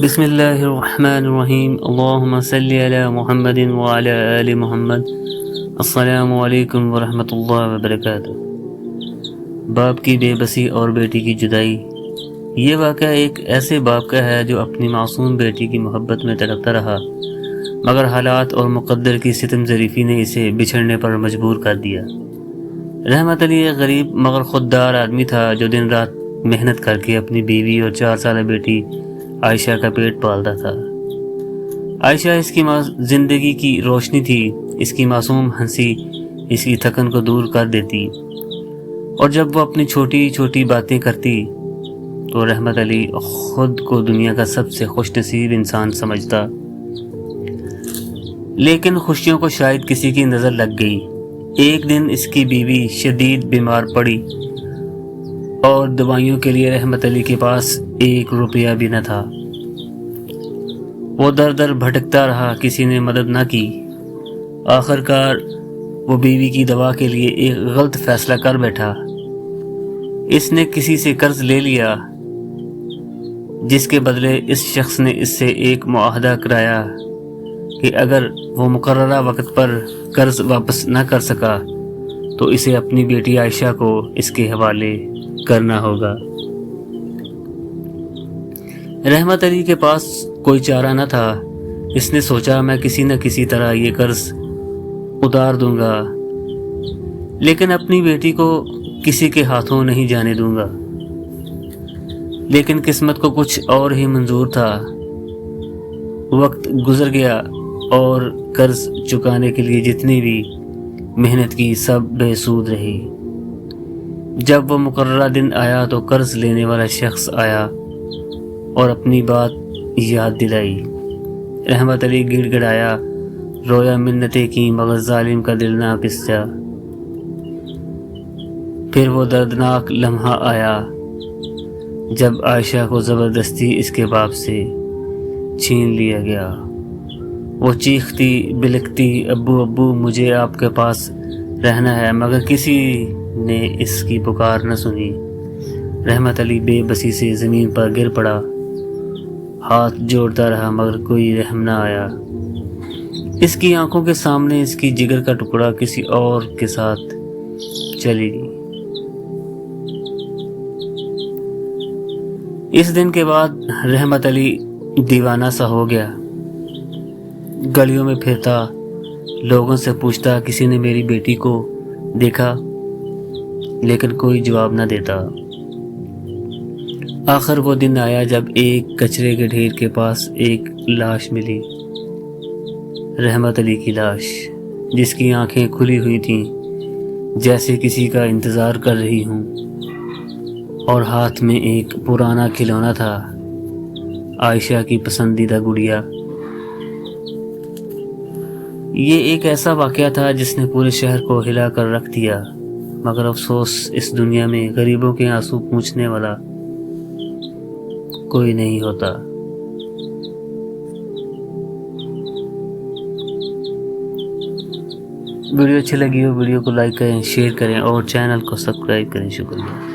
بسم اللہ الرحمن الرحیم، اللہم صلی علی محمد وعلی آل محمد۔ السلام علیکم ورحمۃ اللہ وبرکاتہ۔ باپ کی بے بسی اور بیٹی کی جدائی۔ یہ واقعہ ایک ایسے باپ کا ہے جو اپنی معصوم بیٹی کی محبت میں تڑپتا رہا، مگر حالات اور مقدر کی ستم ظریفی نے اسے بچھڑنے پر مجبور کر دیا۔ رحمت علی ایک غریب مگر خوددار آدمی تھا جو دن رات محنت کر کے اپنی بیوی اور 4 سالہ بیٹی عائشہ کا پیٹ پالتا تھا۔ عائشہ اس کی زندگی کی روشنی تھی، اس کی معصوم ہنسی اس کی تھکن کو دور کر دیتی، اور جب وہ اپنی چھوٹی چھوٹی باتیں کرتی تو رحمت علی خود کو دنیا کا سب سے خوش نصیب انسان سمجھتا۔ لیکن خوشیوں کو شاید کسی کی نظر لگ گئی۔ ایک دن اس کی بیوی شدید بیمار پڑی اور دوائیوں کے لیے رحمت علی کے پاس 1 روپیہ بھی نہ تھا۔ وہ در در بھٹکتا رہا، کسی نے مدد نہ کی۔ آخر کار وہ بیوی کی دوا کے لیے ایک غلط فیصلہ کر بیٹھا۔ اس نے کسی سے قرض لے لیا، جس کے بدلے اس شخص نے اس سے ایک معاہدہ کرایا کہ اگر وہ مقررہ وقت پر قرض واپس نہ کر سکا تو اسے اپنی بیٹی عائشہ کو اس کے حوالے کرنا ہوگا۔ رحمت علی کے پاس کوئی چارہ نہ تھا۔ اس نے سوچا میں کسی نہ کسی طرح یہ قرض اتار دوں گا، لیکن اپنی بیٹی کو کسی کے ہاتھوں نہیں جانے دوں گا۔ لیکن قسمت کو کچھ اور ہی منظور تھا۔ وقت گزر گیا اور قرض چکانے کے لیے جتنی بھی محنت کی سب بے سود رہی۔ جب وہ مقررہ دن آیا تو قرض لینے والا شخص آیا اور اپنی بات یاد دلائی۔ رحمت علی گڑ گڑایا، رویا، منتیں کی، مگر ظالم کا دل نہ پسیا۔ پھر وہ دردناک لمحہ آیا جب عائشہ کو زبردستی اس کے باپ سے چھین لیا گیا۔ وہ چیختی بلکتی، ابو ابو مجھے آپ کے پاس رہنا ہے، مگر کسی نے اس کی پکار نہ سنی۔ رحمت علی بے بسی سے زمین پر گر پڑا، ہاتھ جوڑتا رہا مگر کوئی رحم نہ آیا۔ اس کی آنکھوں کے سامنے اس کی جگر کا ٹکڑا کسی اور کے ساتھ چلی گئی۔ اس دن کے بعد رحمت علی دیوانہ سا ہو گیا۔ گلیوں میں پھرتا، لوگوں سے پوچھتا کسی نے میری بیٹی کو دیکھا، لیکن کوئی جواب نہ دیتا۔ آخر وہ دن آیا جب ایک کچرے کے ڈھیر کے پاس ایک لاش ملی، رحمت علی کی لاش، جس کی آنکھیں کھلی ہوئی تھیں جیسے کسی کا انتظار کر رہی ہوں، اور ہاتھ میں ایک پرانا کھلونا تھا، عائشہ کی پسندیدہ گڑیا۔ یہ ایک ایسا واقعہ تھا جس نے پورے شہر کو ہلا کر رکھ دیا، مگر افسوس اس دنیا میں غریبوں کے آنسو پوچھنے والا کوئی نہیں ہوتا۔ ویڈیو اچھی لگی ہو ویڈیو کو لائک کریں، شیئر کریں اور چینل کو سبسکرائب کریں۔ شکریہ۔